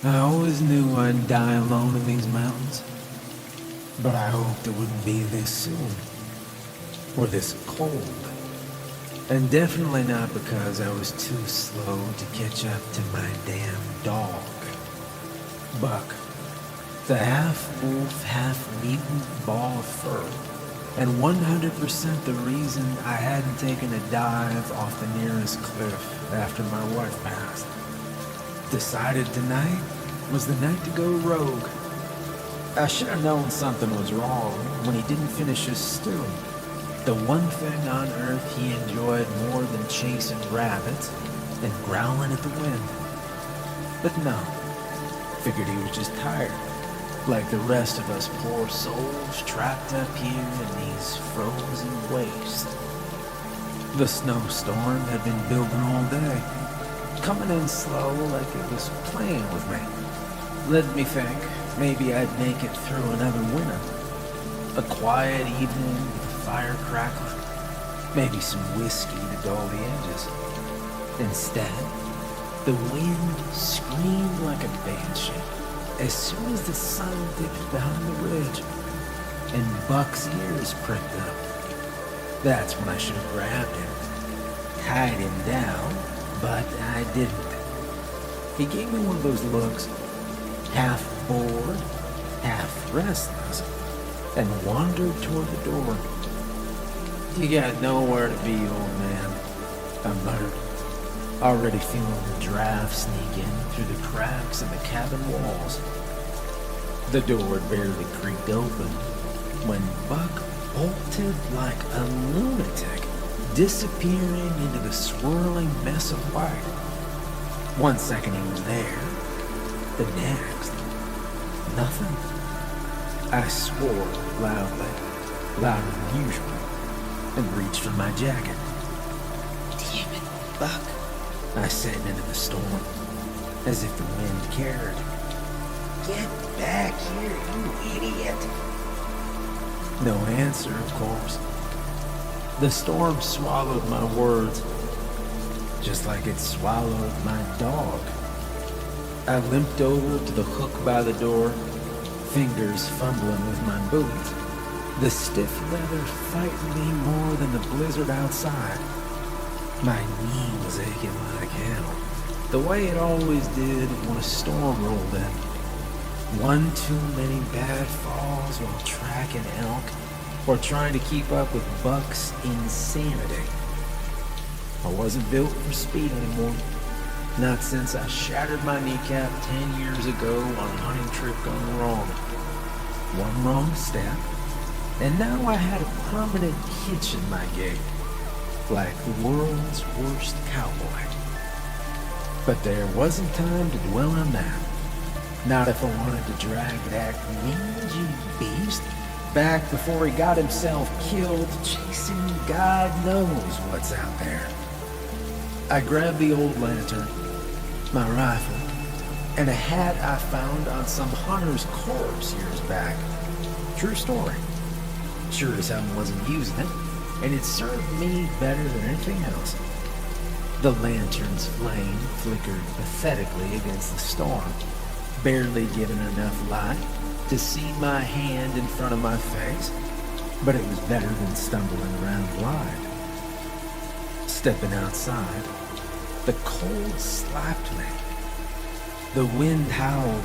I always knew I'd die alone in these mountains, but I hoped it wouldn't be this soon, or this cold. And definitely not because I was too slow to catch up to my damn dog. Buck, the half-wolf, half-mutant ball of fur, and 100% the reason I hadn't taken a dive off the nearest cliff after my wife passed. Decided tonight was the night to go rogue. I should have known something was wrong when he didn't finish his stew. The one thing on earth he enjoyed more than chasing rabbits and growling at the wind. But no, figured he was just tired, like the rest of us poor souls trapped up here in these frozen wastes. The snowstorm had been building all day, coming in slow like it was playing with me. Led me think maybe I'd make it through another winter. A quiet evening with a fire crackling, maybe some whiskey to dull the edges. Instead, the wind screamed like a banshee as soon as the sun dipped behind the ridge, and Buck's ears pricked up. That's when I should have grabbed him, tied him down, but I didn't. He gave me one of those looks, half bored, half restless, and wandered toward the door. "You got nowhere to be, old man," I muttered, already feeling the draft sneak in through the cracks in the cabin walls. The door barely creaked open when Buck bolted like a lunatic, disappearing into the swirling mess of white. 1 second he was there, the next, nothing. I swore loudly, louder than usual, and reached for my jacket. "Damn it, Buck," I said into the storm, as if the wind cared. "Get back here, you idiot." No answer, of course. The storm swallowed my words, just like it swallowed my dog. I limped over to the hook by the door, fingers fumbling with my boots, the stiff leather fighting me more than the blizzard outside. My knee was aching like hell, the way it always did when a storm rolled in. One too many bad falls while tracking elk or trying to keep up with Buck's insanity. I wasn't built for speed anymore. Not since I shattered my kneecap 10 years ago on a hunting trip gone wrong. One wrong step, and now I had a permanent hitch in my gait, like the world's worst cowboy. But there wasn't time to dwell on that. Not if I wanted to drag that mangy beast back before he got himself killed chasing God knows what's out there. I grabbed the old lantern, my rifle, and a hat I found on some hunter's corpse years back. True story. Sure as hell wasn't using it, and it served me better than anything else. The lantern's flame flickered pathetically against the storm, barely giving enough light to see my hand in front of my face, but it was better than stumbling around blind. Stepping outside, the cold slapped me. The wind howled,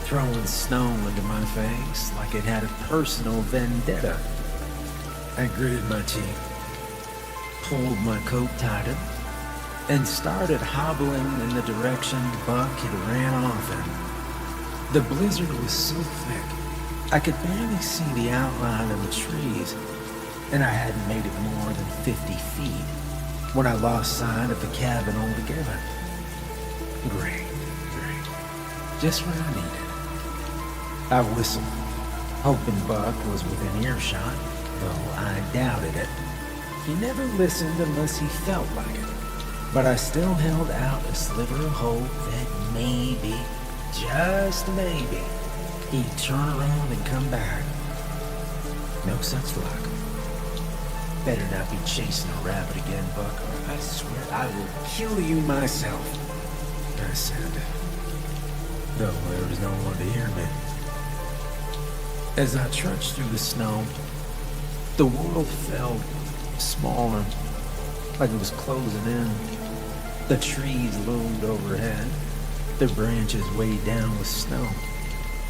throwing snow into my face like it had a personal vendetta. I gritted my teeth, pulled my coat tighter, and started hobbling in the direction Buck had ran off in. The blizzard was so thick, I could barely see the outline of the trees, and I hadn't made it more than 50 feet when I lost sight of the cabin altogether. Great. Just what I needed. I whistled, hoping Buck was within earshot, though I doubted it. He never listened unless he felt like it, but I still held out a sliver of hope that maybe, just maybe, he'd turn around and come back. No such luck. Better not be chasing a rabbit again, Buck, or I swear I will kill you myself, I said. though there was no one to hear me. As I trudged through the snow, the world felt smaller, like it was closing in. The trees loomed overhead, their branches weighed down with snow,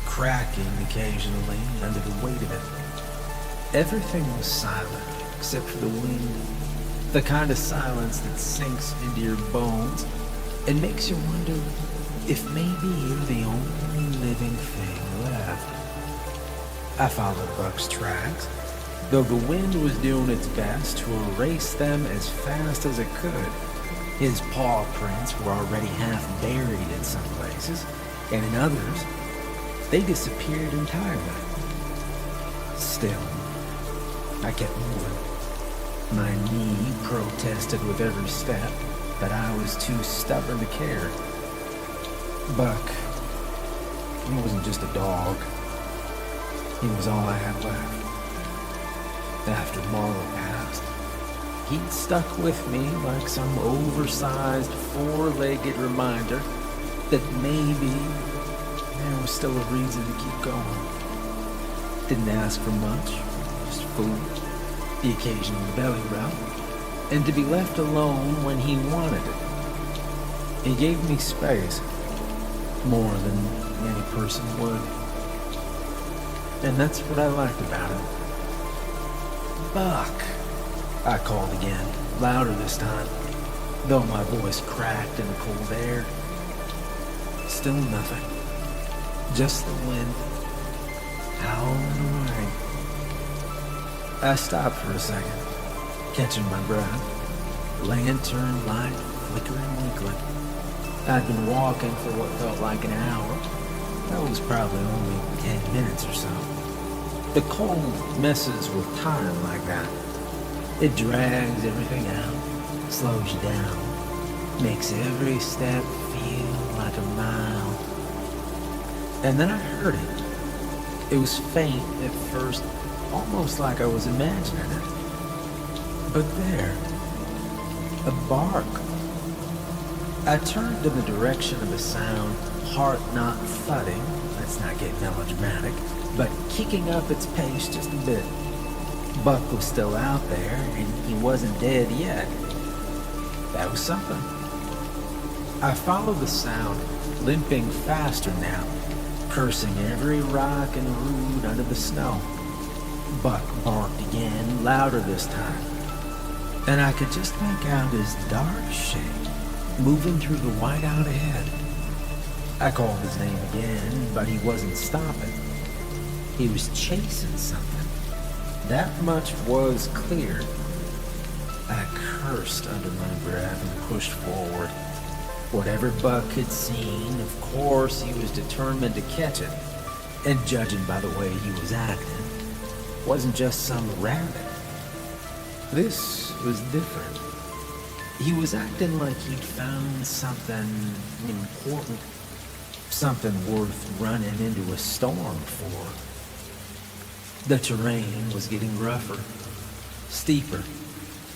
cracking occasionally under the weight of it. Everything was silent except for the wind, the kind of silence that sinks into your bones and makes you wonder if maybe you're the only living thing left. I followed Buck's tracks, though the wind was doing its best to erase them as fast as it could. His paw prints were already half buried in some places, and in others, they disappeared entirely. Still, I kept moving. My knee protested with every step, but I was too stubborn to care. Buck, he wasn't just a dog. He was all I had left. After Marla passed, he'd stuck with me like some oversized four-legged reminder that maybe there was still a reason to keep going. Didn't ask for much, just food, the occasional belly rub, and to be left alone when he wanted it. He gave me space, more than any person would. And that's what I liked about it. Buck, I called again, louder this time, though my voice cracked in the cold air. Still nothing. Just the wind, howling away. I stopped for a second, catching my breath, lantern light flickering weakly. I'd been walking for what felt like an hour. That was probably only 10 minutes or so. The cold messes with time like that. It drags everything out, slows you down, makes every step feel like a mile. And then I heard it. It was faint at first, almost like I was imagining it. But there, a bark. I turned in the direction of the sound, heart not thudding, let's not get melodramatic, but kicking up its pace just a bit. Buck was still out there, and he wasn't dead yet. That was something. I followed the sound, limping faster now, cursing every rock and root under the snow. Buck barked again, louder this time, and I could just make out his dark shape moving through the whiteout ahead. I called his name again, but he wasn't stopping. He was chasing something. That much was clear. I cursed under my breath and pushed forward. Whatever Buck had seen, of course he was determined to catch it. And judging by the way he was acting, wasn't just some rabbit. This was different. He was acting like he'd found something important, something worth running into a storm for. The terrain was getting rougher, steeper,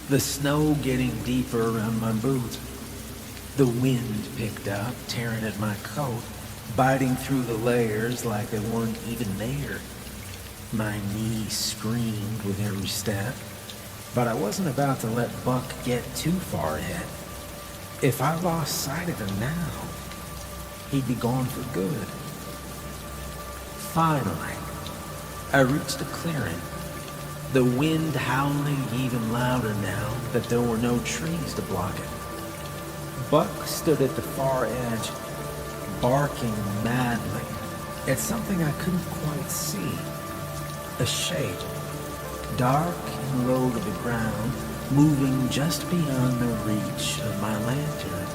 the snow getting deeper around my boots. The wind picked up, tearing at my coat, biting through the layers like they weren't even there. My knee screamed with every step, but I wasn't about to let Buck get too far ahead. If I lost sight of him now, he'd be gone for good. Finally, I reached a clearing, the wind howling even louder now that there were no trees to block it. Buck stood at the far edge, barking madly at something I couldn't quite see. A shape, dark and low to the ground, moving just beyond the reach of my lantern.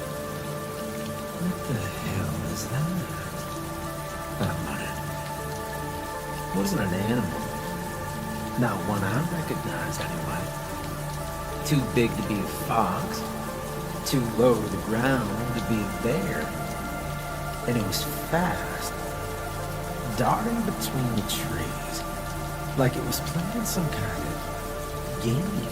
What the hell is that? I muttered. It wasn't an animal. Not one I recognized anyway. Too big to be a fox, too low to the ground to be a bear. And it was fast, darting between the trees, like it was playing some kind of game.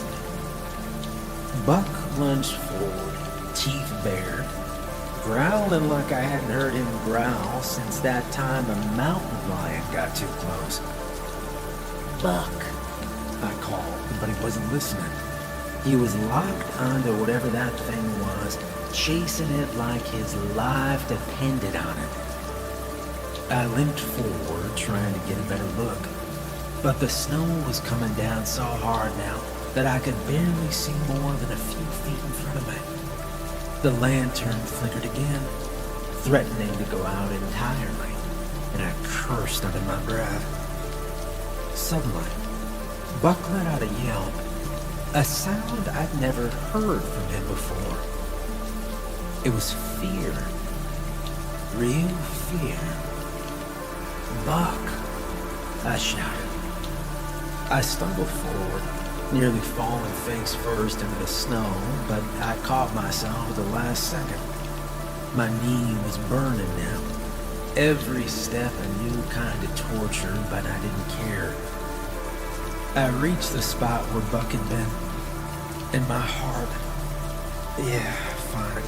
Buck lunged forward, teeth bared, growling like I hadn't heard him growl since that time a mountain lion got too close. Buck, I called, but he wasn't listening. He was locked onto whatever that thing was, chasing it like his life depended on it. I limped forward, trying to get a better look, but the snow was coming down so hard now that I could barely see more than a few feet in front of me. The lantern flickered again, threatening to go out entirely, and I cursed under my breath. Suddenly, Buck let out a yelp, a sound I'd never heard from him before. It was fear. Real fear. Buck, I shouted. I stumbled forward, nearly falling face first into the snow, but I caught myself at the last second. My knee was burning now. Every step a new kind of torture, but I didn't care. I reached the spot where Buck had been, and my heart, yeah, fine.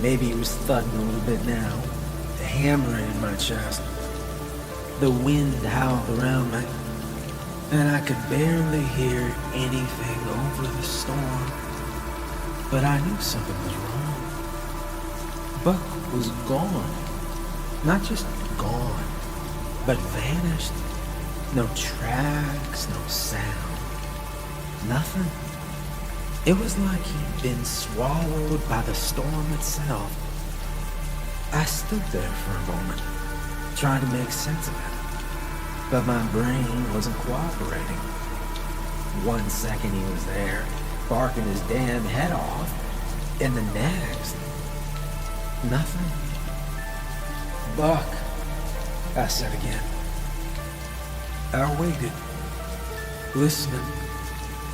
Maybe it was thudding a little bit now, hammering in my chest. The wind howled around me, and I could barely hear anything over the storm. But I knew something was wrong. Buck was gone. Not just gone, but vanished. No tracks, no sound. Nothing. It was like he'd been swallowed by the storm itself. I stood there for a moment, trying to make sense of it, but my brain wasn't cooperating. 1 second he was there, barking his damn head off, and the next, nothing. Buck, I said again. I waited, listening,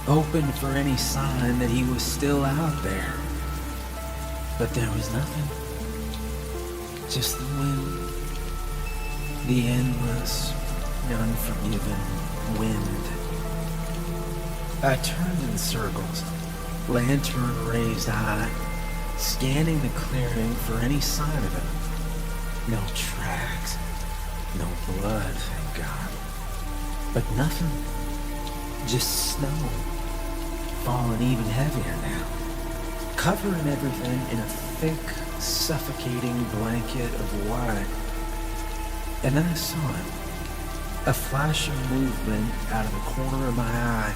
hoping for any sign that he was still out there. But there was nothing. Just the wind. The endless, unforgiving wind. I turned in circles, lantern raised high, scanning the clearing for any sign of it. No tracks, no blood, thank God. But nothing. Just snow, falling even heavier now, covering everything in a thick, suffocating blanket of white. And then I saw it, a flash of movement out of the corner of my eye,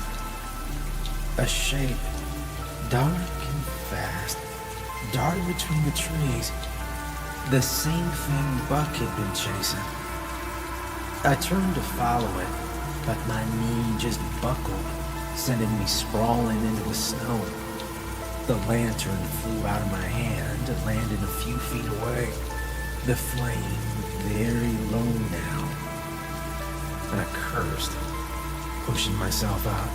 a shape, dark and fast, darted between the trees, the same thing Buck had been chasing. I turned to follow it, but my knee just buckled, sending me sprawling into the snow. The lantern flew out of my hand and landed a few feet away, the flame very low now. I cursed, pushing myself out,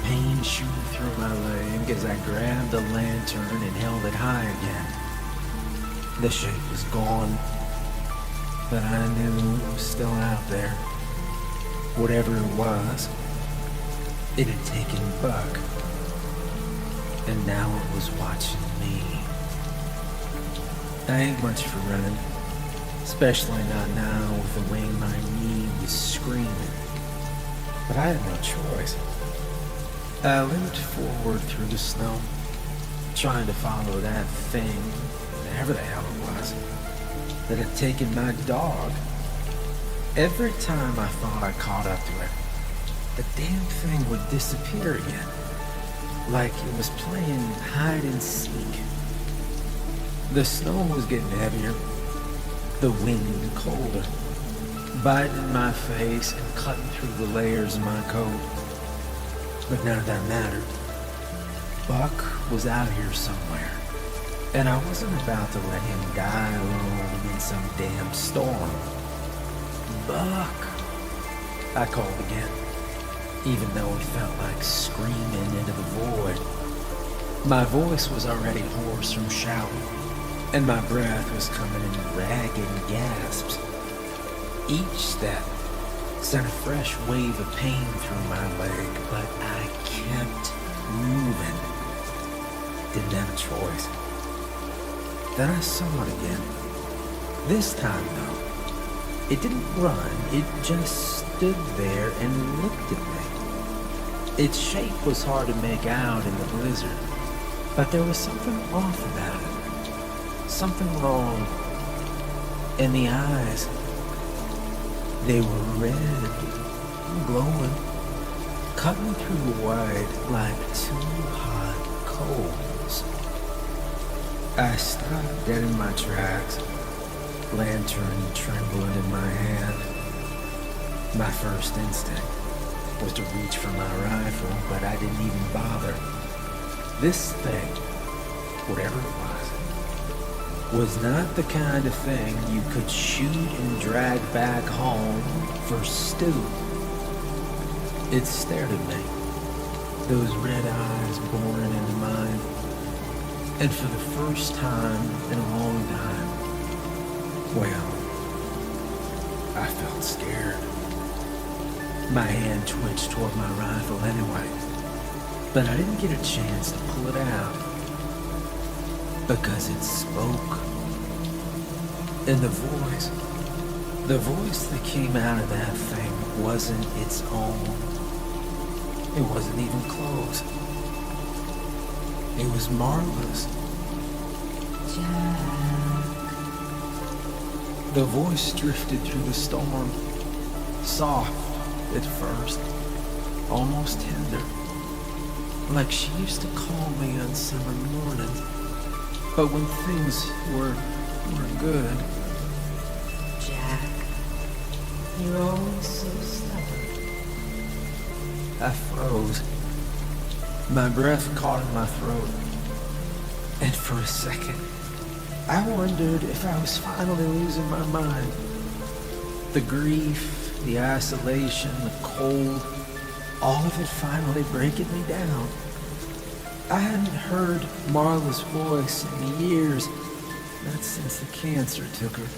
pain shooting through my leg as I grabbed the lantern and held it high again. The shape was gone, but I knew it was still out there. Whatever it was, it had taken Buck, and now it was watching me. I ain't much for running, especially not now with the way my knee was screaming, but I had no choice. I limped forward through the snow, trying to follow that thing, whatever the hell it was, that had taken my dog. Every time I thought I caught up to it, the damn thing would disappear again, like it was playing hide and seek. The snow was getting heavier, the wind colder, biting my face and cutting through the layers of my coat. But none of that mattered. Buck was out here somewhere, and I wasn't about to let him die alone in some damn storm. Buck, I called again, even though it felt like screaming into the void. My voice was already hoarse from shouting, and my breath was coming in ragged gasps. Each step sent a fresh wave of pain through my leg, but I kept moving. Didn't have a choice. Then I saw it again. This time, though, it didn't run, it just stood there and looked at me. Its shape was hard to make out in the blizzard, but there was something off about it. Something wrong. And the eyes, they were red, glowing, cutting through the white like two hot coals. I stopped dead in my tracks, lantern trembling in my hand. My first instinct was to reach for my rifle, but I didn't even bother. This thing, whatever it was not the kind of thing you could shoot and drag back home for stew. It stared at me, those red eyes boring into mine, and for the first time in a long time, well, I felt scared. My hand twitched toward my rifle anyway, but I didn't get a chance to pull it out because it spoke. And the voice that came out of that thing wasn't its own. It wasn't even close. It was Marla's. Jack. The voice drifted through the storm, soft at first, almost tender, like she used to call me on summer mornings. But when things were good. Jack, you're always so stubborn. I froze. My breath caught in my throat. And for a second, I wondered if I was finally losing my mind. The grief, the isolation, the cold, all of it finally breaking me down. I hadn't heard Marla's voice in years, not since the cancer took her.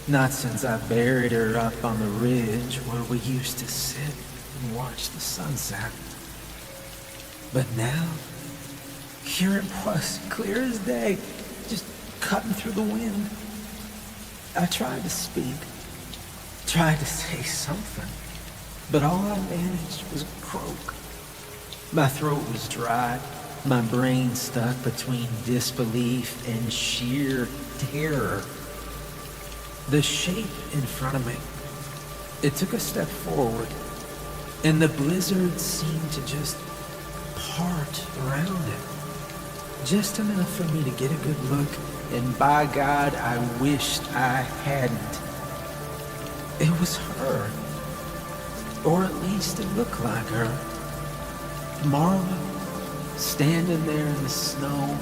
Not since I buried her up on the ridge where we used to sit and watch the sunset. But now, here it was, clear as day, just cutting through the wind. I tried to speak, tried to say something, but all I managed was croak. My throat was dry, my brain stuck between disbelief and sheer terror. The shape in front of me, it took a step forward, and the blizzard seemed to just part around it. Just enough for me to get a good look, and by God, I wished I hadn't. It was her, or at least it looked like her. Marla, standing there in the snow,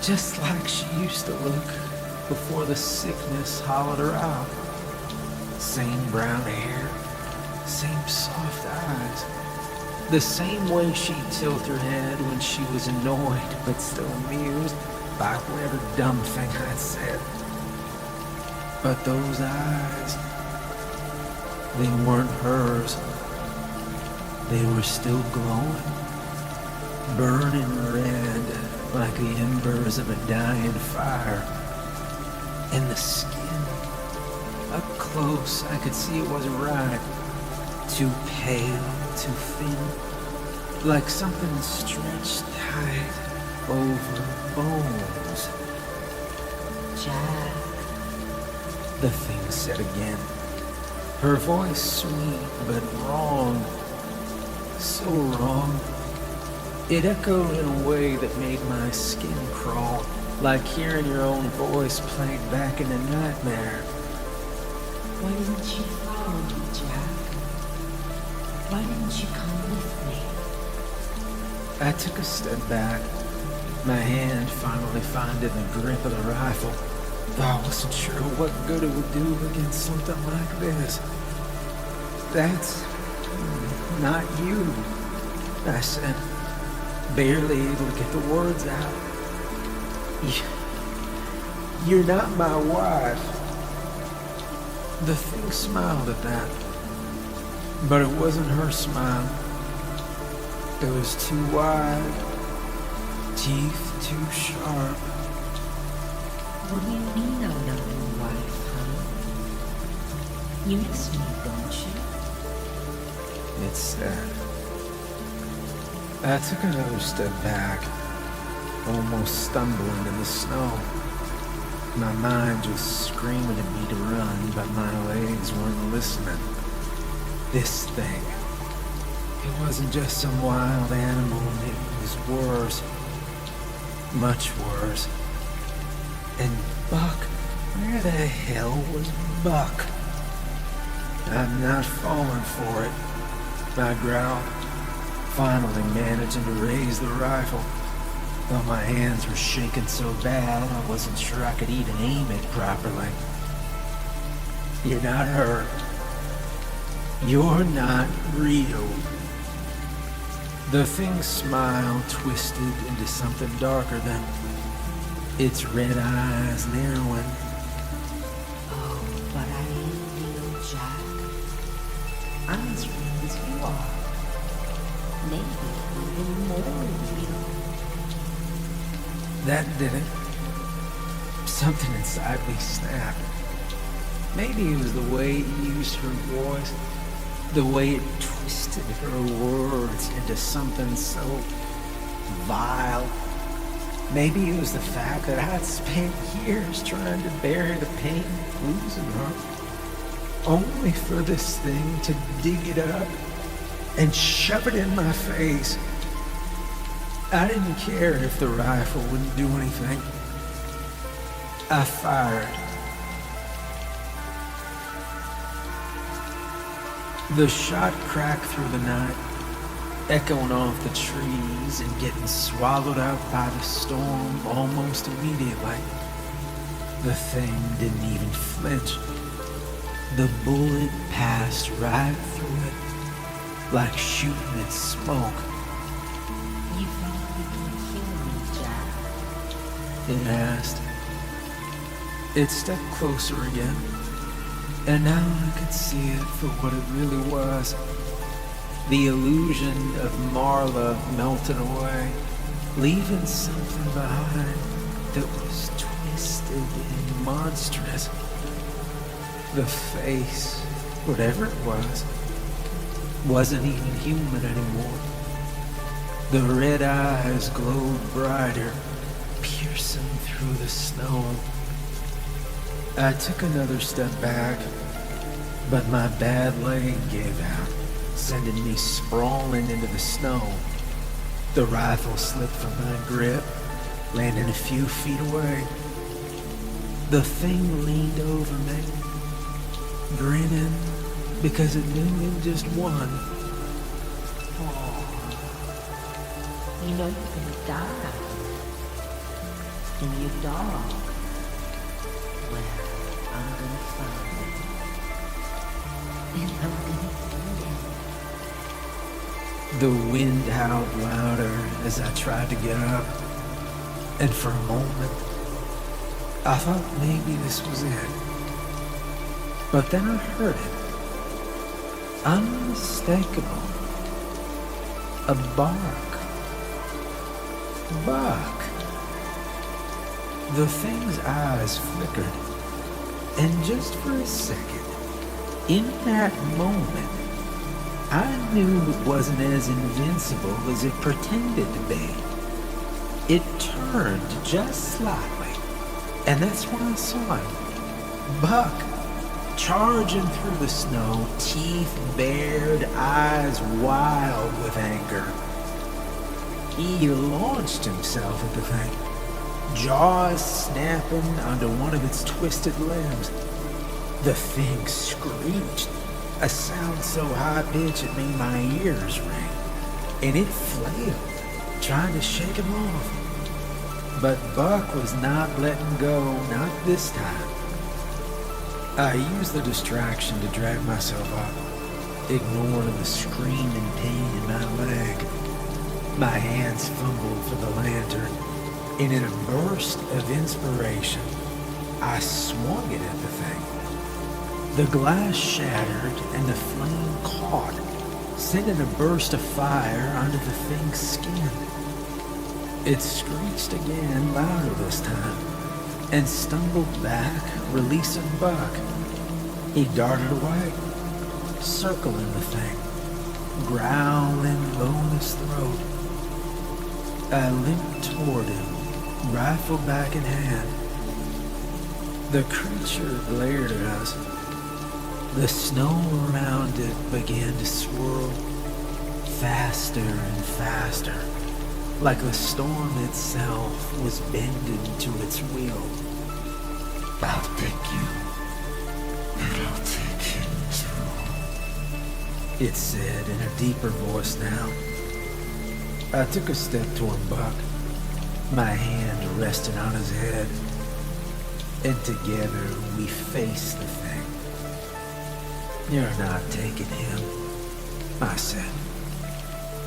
just like she used to look before the sickness hollowed her out. Same brown hair, same soft eyes, the same way she'd tilt her head when she was annoyed but still amused by whatever dumb thing I'd said. But those eyes, they weren't hers. They were still glowing, burning red like the embers of a dying fire. And the skin, up close, I could see it wasn't right. Too pale, too thin, like something stretched tight over bones. Jack. The thing said again, her voice sweet but wrong. So wrong. It echoed in a way that made my skin crawl, like hearing your own voice played back in a nightmare. Why didn't you follow me, Jack? Why didn't you come with me? I took a step back, my hand finally finding the grip of the rifle, though I wasn't sure what good it would do against something like this. That's not you, I said, barely able to get the words out. You're not my wife. The thing smiled at that, but it wasn't her smile. It was too wide, teeth too sharp, What do you mean I'm not your wife, huh? You miss me, don't you? It's sad. I took another step back, almost stumbling in the snow. My mind just screaming at me to run, but my legs weren't listening. This thing, it wasn't just some wild animal, it was worse. Much worse. And Buck, where the hell was Buck? I'm not falling for it, I growled, finally managing to raise the rifle, though my hands were shaking so bad I wasn't sure I could even aim it properly. You're not hurt. You're not real. The thing's smile twisted into something darker than its red eyes narrowing. Oh, but I ain't real, Jack. I'm as real as you are. Maybe even more real. That did it. Something inside me snapped. Maybe it was the way it used her voice, the way it twisted her words into something so vile. Maybe it was the fact that I'd spent years trying to bury the pain of losing her, only for this thing to dig it up and shove it in my face. I didn't care if the rifle wouldn't do anything. I fired. The shot cracked through the night, echoing off the trees and getting swallowed up by the storm almost immediately. The thing didn't even flinch. The bullet passed right through it, like shooting at smoke. You think you can kill me, Jack? It asked. It stepped closer again, and now I could see it for what it really was. The illusion of Marla melted away, leaving something behind that was twisted and monstrous. The face, whatever it was, wasn't even human anymore. The red eyes glowed brighter, piercing through the snow. I took another step back, but my bad leg gave out, sending me sprawling into the snow. The rifle slipped from my grip, landing a few feet away. The thing leaned over me, grinning because it knew it just won. Oh, you know you're gonna die. And your dog. Well, I'm gonna find it. And I'm gonna kill it. The wind howled louder as I tried to get up, and for a moment, I thought maybe this was it. But then I heard it. Unmistakable. A bark. Buck. The thing's eyes flickered, and just for a second, in that moment, I knew it wasn't as invincible as it pretended to be. It turned just slightly, and that's when I saw him. Buck, charging through the snow, teeth bared, eyes wild with anger. He launched himself at the thing, jaws snapping under one of its twisted limbs. The thing screeched, a sound so high-pitched it made my ears ring, and it flailed, trying to shake him off. But Buck was not letting go, not this time. I used the distraction to drag myself up, ignoring the screaming pain in my leg. My hands fumbled for the lantern, and in a burst of inspiration, I swung it at the thing. The glass shattered and the flame caught, sending a burst of fire under the thing's skin. It screeched again, louder this time, and stumbled back, releasing Buck. He darted away, circling the thing, growling low in his throat. I limped toward him, rifle back in hand. The creature glared at us. The snow around it began to swirl faster and faster, like the storm itself was bending to its will. I'll take you, and I'll take him too. It said in a deeper voice now. I took a step toward Buck, my hand resting on his head, and together we faced the thing. You're not taking him, I said,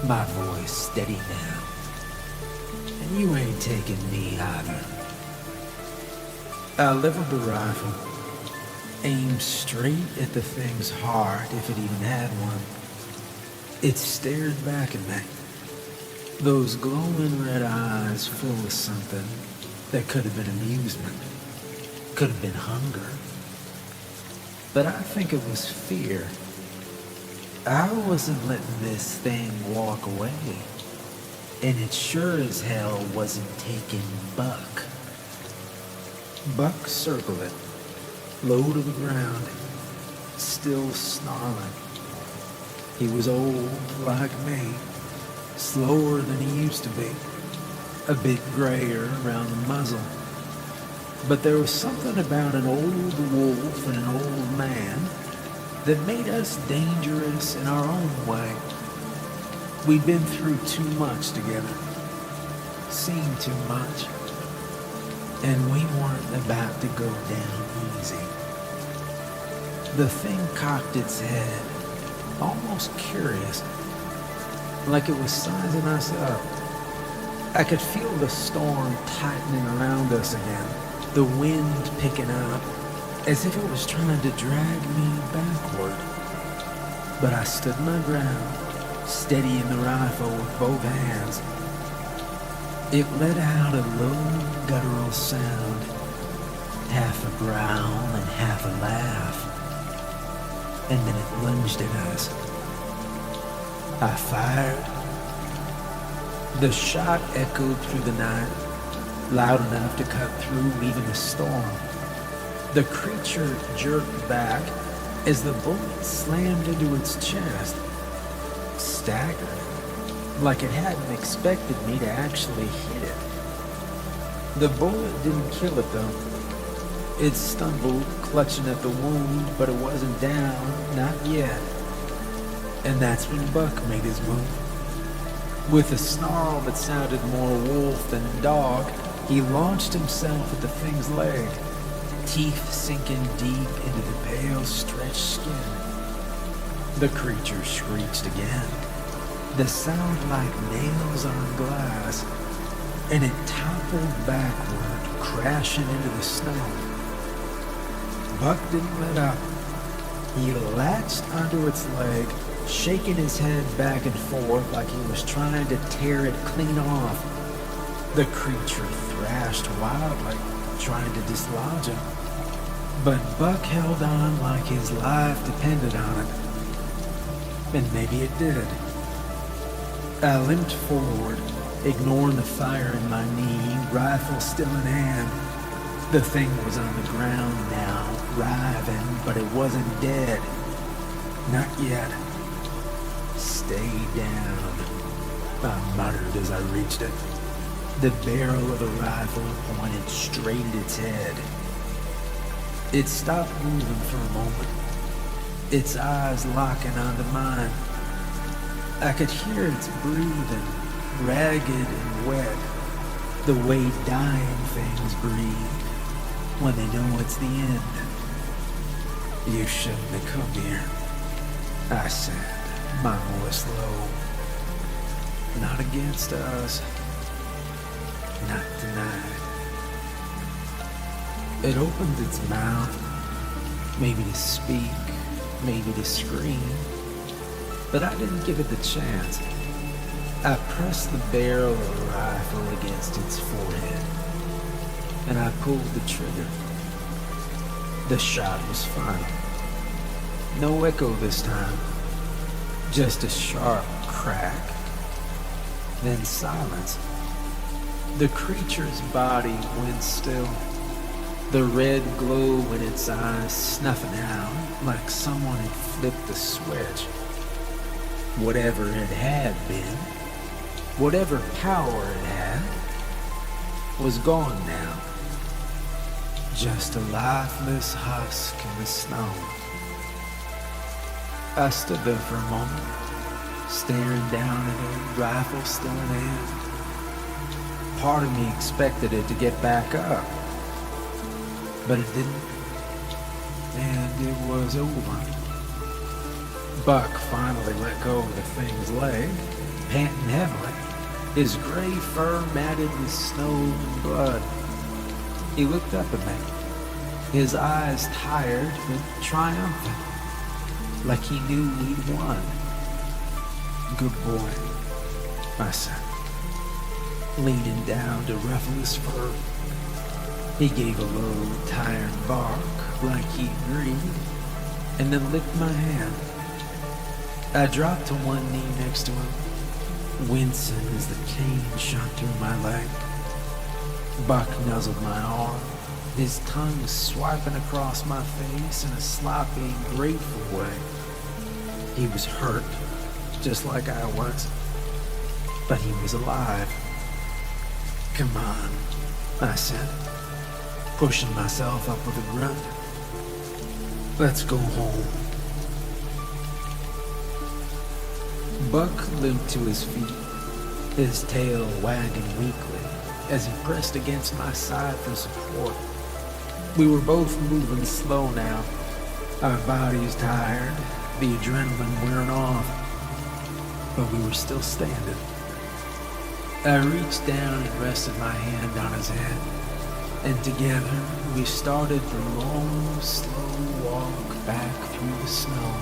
my voice steady now. And you ain't taking me either. I leveled the rifle, aimed straight at the thing's heart if it even had one. It stared back at me, those glowing red eyes full of something that could have been amusement, could have been hunger. But I think it was fear. I wasn't letting this thing walk away, and it sure as hell wasn't taking Buck. Buck circled it, low to the ground, still snarling. He was old like me, slower than he used to be, a bit grayer around the muzzle. But there was something about an old wolf and an old man that made us dangerous in our own way. We'd been through too much together, seen too much, and we weren't about to go down easy. The thing cocked its head, almost curious, like it was sizing us up. I could feel the storm tightening around us again, the wind picking up, as if it was trying to drag me backward. But I stood my ground, steadying the rifle with both hands. It let out a low, guttural sound, half a growl and half a laugh, and then it lunged at us. I fired. The shot echoed through the night, loud enough to cut through even the storm. The creature jerked back as the bullet slammed into its chest, staggered, like it hadn't expected me to actually hit it. The bullet didn't kill it though. It stumbled, clutching at the wound, but it wasn't down, not yet. And that's when Buck made his move. With a snarl that sounded more wolf than dog, he launched himself at the thing's leg, teeth sinking deep into the pale, stretched skin. The creature screeched again, the sound like nails on glass, and it toppled backward, crashing into the snow. Buck didn't let up. He latched onto its leg, shaking his head back and forth like he was trying to tear it clean off. The creature thrashed wildly, trying to dislodge him. But Buck held on like his life depended on it. And maybe it did. I limped forward, ignoring the fire in my knee, rifle still in hand. The thing was on the ground now, writhing, but it wasn't dead. Not yet. Stay down, I muttered as I reached it. The barrel of the rifle pointed straight at its head. It stopped moving for a moment, its eyes locking onto mine. I could hear its breathing, ragged and wet, the way dying things breathe when they know it's the end. You shouldn't have come here, I said, my voice low. Not against us. Not tonight. It opened its mouth, maybe to speak, maybe to scream, but I didn't give it the chance. I pressed the barrel of the rifle against its forehead. and I pulled the trigger. The shot was fine. No echo this time, just a sharp crack, then silence. The creature's body went still, the red glow in its eyes snuffing out like someone had flipped a switch. Whatever it had been, whatever power it had, was gone now. Just a lifeless husk in the snow. I stood there for a moment, staring down at a rifle still in hand. Part of me expected it to get back up, but it didn't, and it was over. Buck finally let go of the thing's leg, panting heavily, his gray fur matted with snow and blood. He looked up at me, his eyes tired but triumphant, like he knew we'd won. Good boy, I said, leaning down to ruffle his fur. He gave a low, tired bark like he agreed, and then licked my hand. I dropped to one knee next to him, wincing as the cane shot through my leg. Buck nuzzled my arm, his tongue swiping across my face in a sloppy, grateful way. He was hurt, just like I was, but he was alive. Come on, I said, pushing myself up with a grunt. Let's go home. Buck limped to his feet, his tail wagging weakly as he pressed against my side for support. We were both moving slow now, our bodies tired, the adrenaline wearing off, but we were still standing. I reached down and rested my hand on his head, and together we started the long, slow walk back through the snow.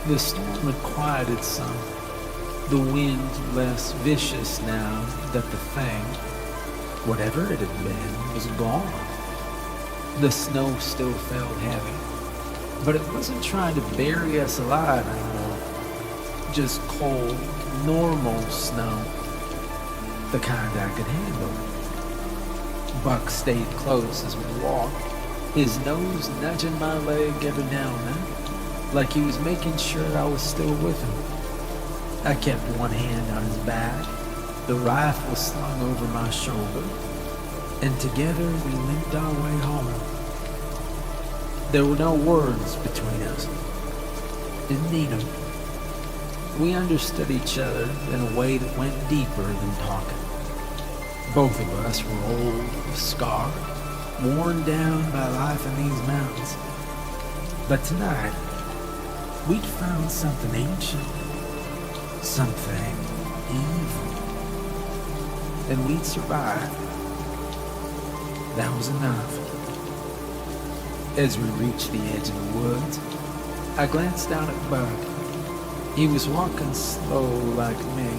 The storm had quieted some, the wind less vicious now that the thing, whatever it had been, was gone. The snow still felt heavy, but it wasn't trying to bury us alive anymore. Just cold, normal snow, the kind I could handle. Buck stayed close as we walked, his nose nudging my leg every now and then, like he was making sure I was still with him. I kept one hand on his back, the rifle slung over my shoulder, and together we limped our way home. There were no words between us. Didn't need them. We understood each other in a way that went deeper than talking. Both of us were old, scarred, worn down by life in these mountains. But tonight, we'd found something ancient, something evil, and we'd survived. That was enough. As we reached the edge of the woods, I glanced down at Buck. He was walking slow like me,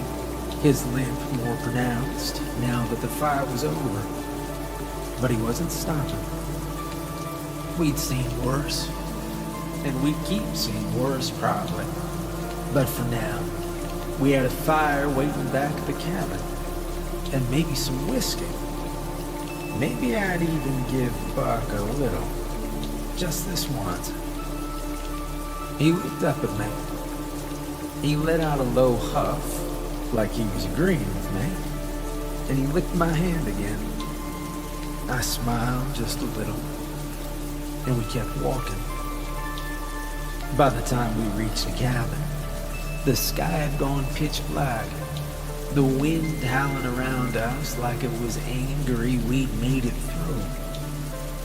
his limp more pronounced now that the fire was over. But he wasn't stopping. We'd seen worse, and we'd keep seeing worse probably. But for now, we had a fire waiting back at the cabin, and maybe some whiskey. Maybe I'd even give Buck a little, just this once. He looked up at me. He let out a low huff, like he was agreeing with me, and he licked my hand again. I smiled just a little, and we kept walking. By the time we reached the cabin, the sky had gone pitch black, the wind howling around us like it was angry we'd made it through.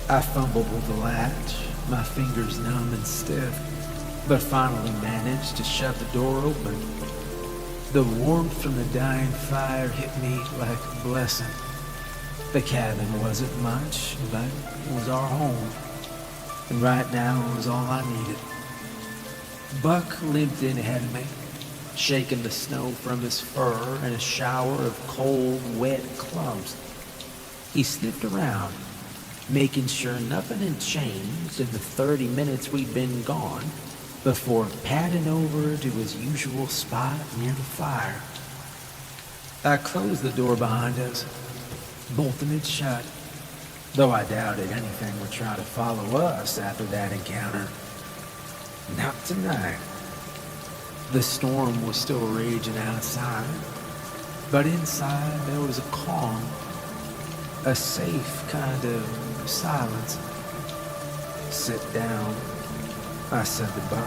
I fumbled with the latch, my fingers numb and stiff, but finally managed to shut the door open. The warmth from the dying fire hit me like a blessing. The cabin wasn't much, but it was our home, and right now it was all I needed. Buck limped in ahead of me, shaking the snow from his fur in a shower of cold, wet clumps. He sniffed around, making sure nothing had changed in the 30 minutes we'd been gone, before padding over to his usual spot near the fire. I closed the door behind us, bolting it shut, though I doubted anything would try to follow us after that encounter. Not tonight. The storm was still raging outside, but inside there was a calm, a safe kind of silence. "Sit down," I said to Buck,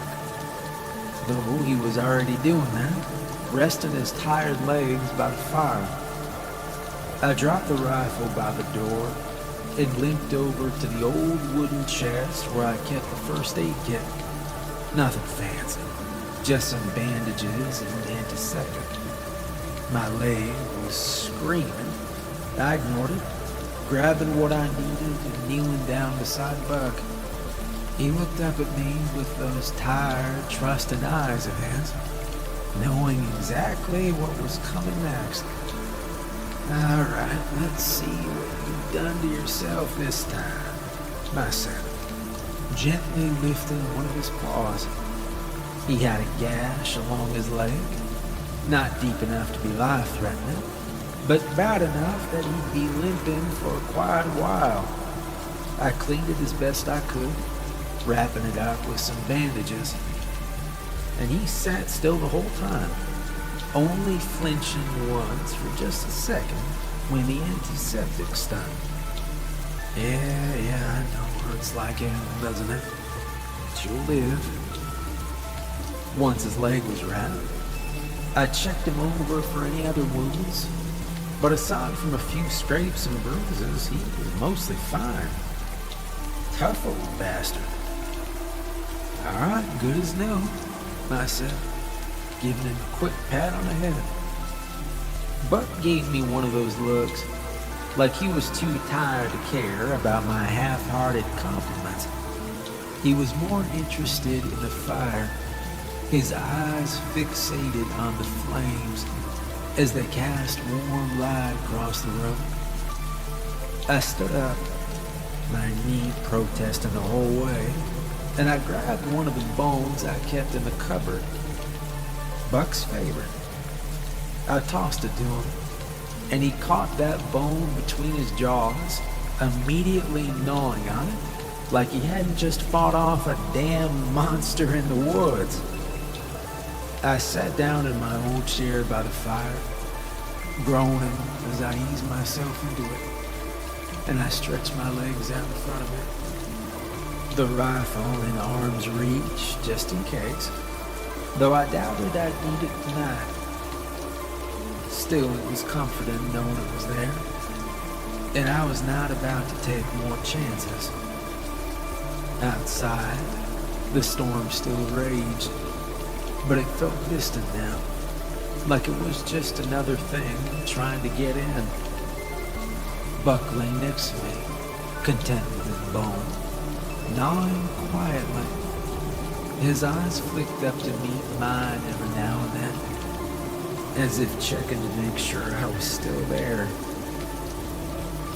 though he was already doing that, resting his tired legs by the fire. I dropped the rifle by the door and limped over to the old wooden chest where I kept the first aid kit. Nothing fancy, just some bandages and antiseptic. My leg was screaming. I ignored it, grabbing what I needed and kneeling down beside Buck. He looked up at me with those tired, trusting eyes of his, knowing exactly what was coming next. "All right, let's see what you've done to yourself this time," I said, gently lifting one of his paws. He had a gash along his leg, not deep enough to be life-threatening, but bad enough that he'd be limping for quite a while. I cleaned it as best I could, wrapping it up with some bandages, and he sat still the whole time, only flinching once for just a second when the antiseptic stung. Yeah, I know. Hurts like hell, doesn't it? But you'll live. Once his leg was wrapped, I checked him over for any other wounds, but aside from a few scrapes and bruises, he was mostly fine. Tough old bastard. "All right, good as new," I said, giving him a quick pat on the head. Buck gave me one of those looks, like he was too tired to care about my half-hearted compliments. He was more interested in the fire, his eyes fixated on the flames as they cast warm light across the room. I stood up, my knee protesting the whole way, and I grabbed one of the bones I kept in the cupboard. Buck's favorite. I tossed it to him, and he caught that bone between his jaws, immediately gnawing on it, like he hadn't just fought off a damn monster in the woods. I sat down in my old chair by the fire, groaning as I eased myself into it, and I stretched my legs out in front of it, the rifle in arm's reach just in case, though I doubted I'd need it tonight. Still, it was comforting knowing it was there, and I was not about to take more chances. Outside, the storm still raged, but it felt distant now, like it was just another thing trying to get in. Buck lay next to me, content with his bone, gnawing quietly. His eyes flicked up to meet mine every now and then, as if checking to make sure I was still there.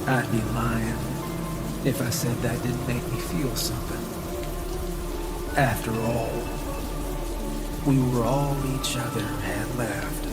I'd be lying if I said that didn't make me feel something. After all, we were all each other had left.